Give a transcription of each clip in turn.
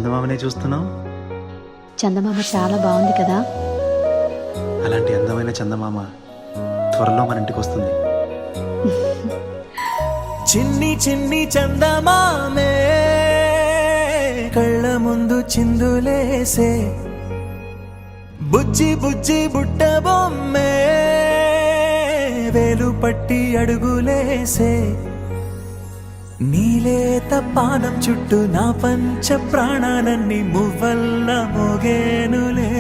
చందమామనే చూస్తున్నావు? చందమామ చాలా బాగుంది కదా. అలాంటి అందమైన చందమామ త్వరలో మన ఇంటికి వస్తుంది. చిన్ని చిన్ని చందమామే కళ్ళ ముందు చిందులేసే, బుజ్జి బుజ్జి బుట్ట బొమ్మే వేలు పట్టి అడుగులేసే, నీలేత పానం చుట్టూ నా పంచ ప్రాణాలన్నీ మువ్వల్ల మోగేనులే,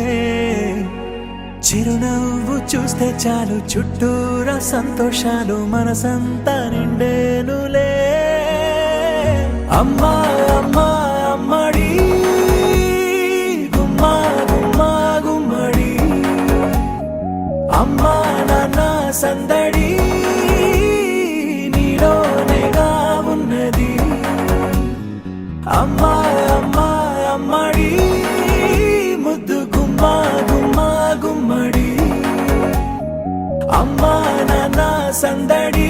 చిరునవ్వు చూస్తే చాలు చుట్టూరా సంతోషాలు మనసంతా నిండేనులే. అమ్మా అమ్మా అమ్మడి గుమ్మా గుమ్మా గుమ్మడి, అమ్మా నాన్న సందడి నీలోనేగా ఉన్నది. అమ్మా అమ్మా అమ్మడి ముద్దు గుమ్మా గుమ్మా గుమ్మడి, అమ్మా నాన్న సందడి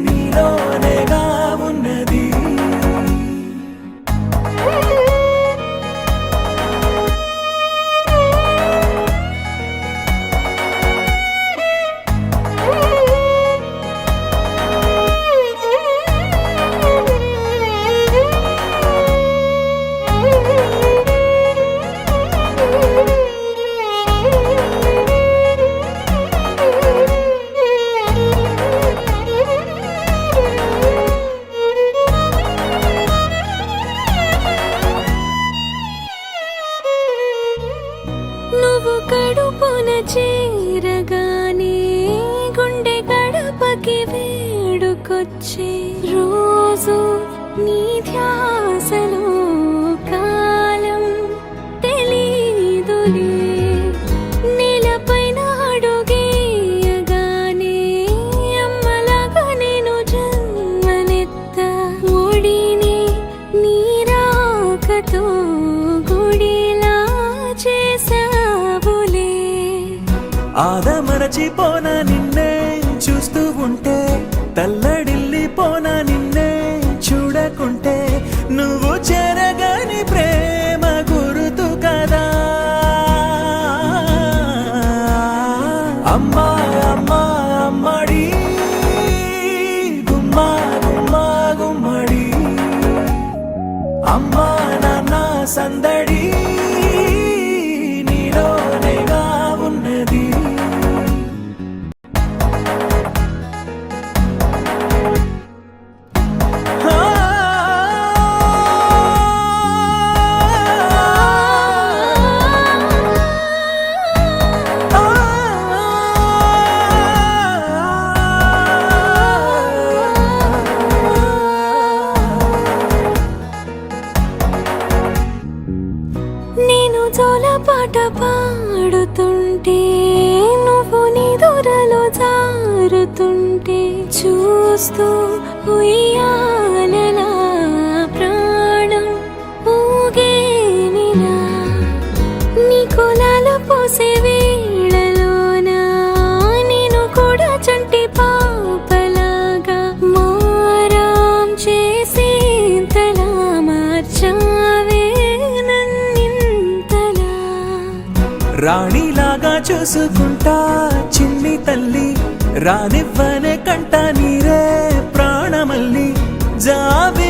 నీలోనేగా ఉన్నది. నువ్వు కడుపున చేరగానే గుండె గడపకి వేడుకొచ్చే, రోజు నీ ధ్యాసలో కాలం తెలీదులే, నేలపైన అడుగేయగానే అమ్మలాగా నేను జన్మనెత్త, ఒడిని నీ రాకతో గుడిలా చేసావులే. ఆదమరచిపోన నిన్నే చూస్తూ ఉంటే, తల్లడిల్లిపోన నిన్నే చూడకుంటే, నువ్వు చెరగని ప్రేమ గురుతు కదా. అమ్మా అమ్మా అమ్మడి గుమ్మా గుమ్మా గుమ్మడి, అమ్మా నాన్న సందడి నీలోనేగా ఉన్నది. నేను జోలపాట పాడుతుంటే, నువ్వు నిదురలో జారుతుంటే, చూస్తూ ఉయ్యాలలా ప్రాణం ఊగేనిలా, నీ కులాల పోసే వేళలోన నేను కూడా చంటి పాపలాగా మారాం చేసేంతలా మార్చావే నన్నింతలా. రాణిలాగా చూసుకుంటా చిన్ని తల్లి, రానివ్వనే కంట నీరే ప్రాణమల్లి, జావే